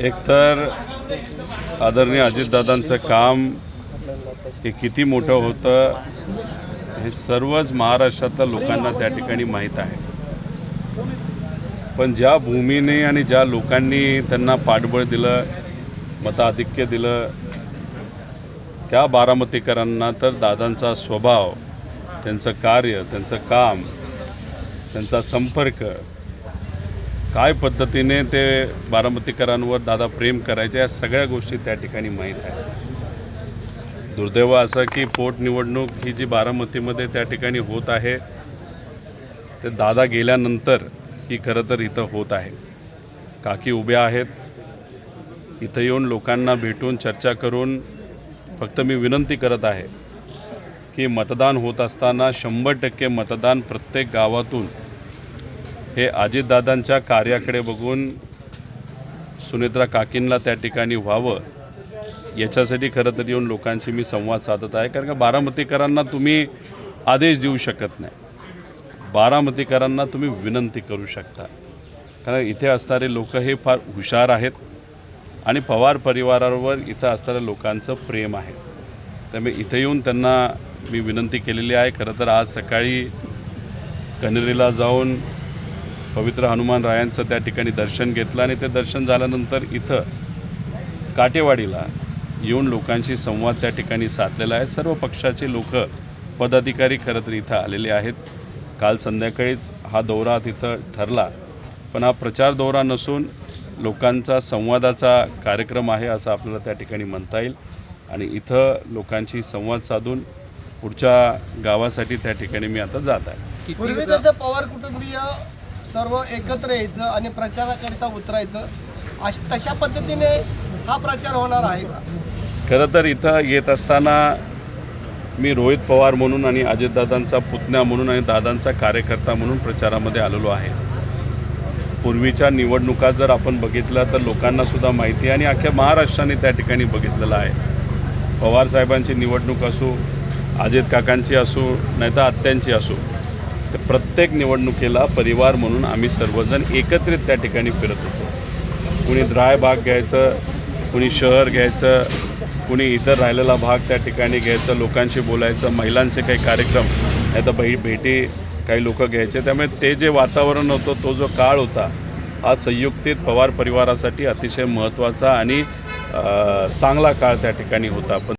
एकतर आदरणीय अजितदादांचं काम हे किती मोठं होतं हे सर्वच महाराष्ट्रातल्या लोकांना त्या ठिकाणी माहीत आहे। पण ज्या भूमीने आणि ज्या लोकांनी त्यांना पाठबळ दिलं, मताधिक्य दिलं, त्या बारामतीकरांना तर दादांचा स्वभाव, त्यांचं कार्य, त्यांचं काम, त्यांचा संपर्क, काय पद्धतीने ते बारामतीकरांवर दादा प्रेम करायचे या सगळ्या गोष्टी त्या ठिकाणी माहीत आहेत। दुर्दैव असं की पोटनिवडणूक ही जी बारामतीमध्ये त्या ठिकाणी होत आहे ते दादा गेल्यानंतर ही खरं तर इथं होत आहे। काकी उभ्या आहेत, इथं येऊन लोकांना भेटून चर्चा करून फक्त मी विनंती करत आहे की मतदान होत असताना 100% मतदान प्रत्येक गावातून हे अजितदादांच्या कार्याकडे बघून सुनेत्रा काकींना त्या ठिकाणी व्हावं याच्यासाठी खरं तर येऊन लोकांशी मी संवाद साधत आहे। कारण का बारामतीकरांना तुम्ही आदेश देऊ शकत नाही, बारामतीकरांना तुम्ही विनंती करू शकता। कारण इथे असणारे लोक हे फार हुशार आहेत आणि पवार परिवारावर इथं असणाऱ्या लोकांचं प्रेम आहे। त्यामुळे इथे येऊन त्यांना मी विनंती केलेली आहे। खरं तर आज सकाळी कन्हेरीला जाऊन पवित्र हनुमान रायांचं त्या ठिकाणी दर्शन घेतलं आणि ते दर्शन झाल्यानंतर इथं काटेवाडीला येऊन लोकांशी संवाद त्या ठिकाणी साधलेला आहे। सर्व पक्षाचे लोक पदाधिकारी खरं तर इथं आलेले आहेत। काल संध्याकाळीच हा दौरा तिथं ठरला, पण हा प्रचार दौरा नसून लोकांचा संवादाचा कार्यक्रम आहे असं आपल्याला त्या ठिकाणी म्हणता येईल। आणि इथं लोकांशी संवाद साधून पुढच्या गावासाठी त्या ठिकाणी मी आता जात आहे। पूर्वी जसं पवार कुटुंबीय सर्व एकत्र यायचं आणि प्रचाराकरिता उतरायचं, तशा पद्धतीने हा प्रचार होणार आहे का? खरं तर इथं येत असताना मी रोहित पवार म्हणून आणि अजितदादांचा पुतण्या म्हणून आणि दादांचा कार्यकर्ता म्हणून प्रचारामध्ये आलेलो आहे। पूर्वीच्या निवडणुका जर आपण बघितल्या तर लोकांनासुद्धा माहिती आहे आणि अख्ख्या महाराष्ट्राने त्या ठिकाणी बघितलेलं आहे। पवारसाहेबांची निवडणूक असो, अजित काकांची असो, नाही तर आत्यांची असो, तर प्रत्येक निवडणुकीला परिवार म्हणून आम्ही सर्वजण एकत्रित त्या ठिकाणी फिरत होतो। कुणी द्राय भाग घ्यायचं, कुणी शहर घ्यायचं, कुणी इतर राहिलेला भाग त्या ठिकाणी घ्यायचं, लोकांशी बोलायचं, महिलांचे काही कार्यक्रम नाही तर भेटी काही लोक घ्यायचे। त्यामुळे ते जे वातावरण होतं, तो जो काळ होता, हा संयुक्तित पवार परिवारासाठी अतिशय महत्त्वाचा आणि चांगला काळ त्या ठिकाणी होता। पण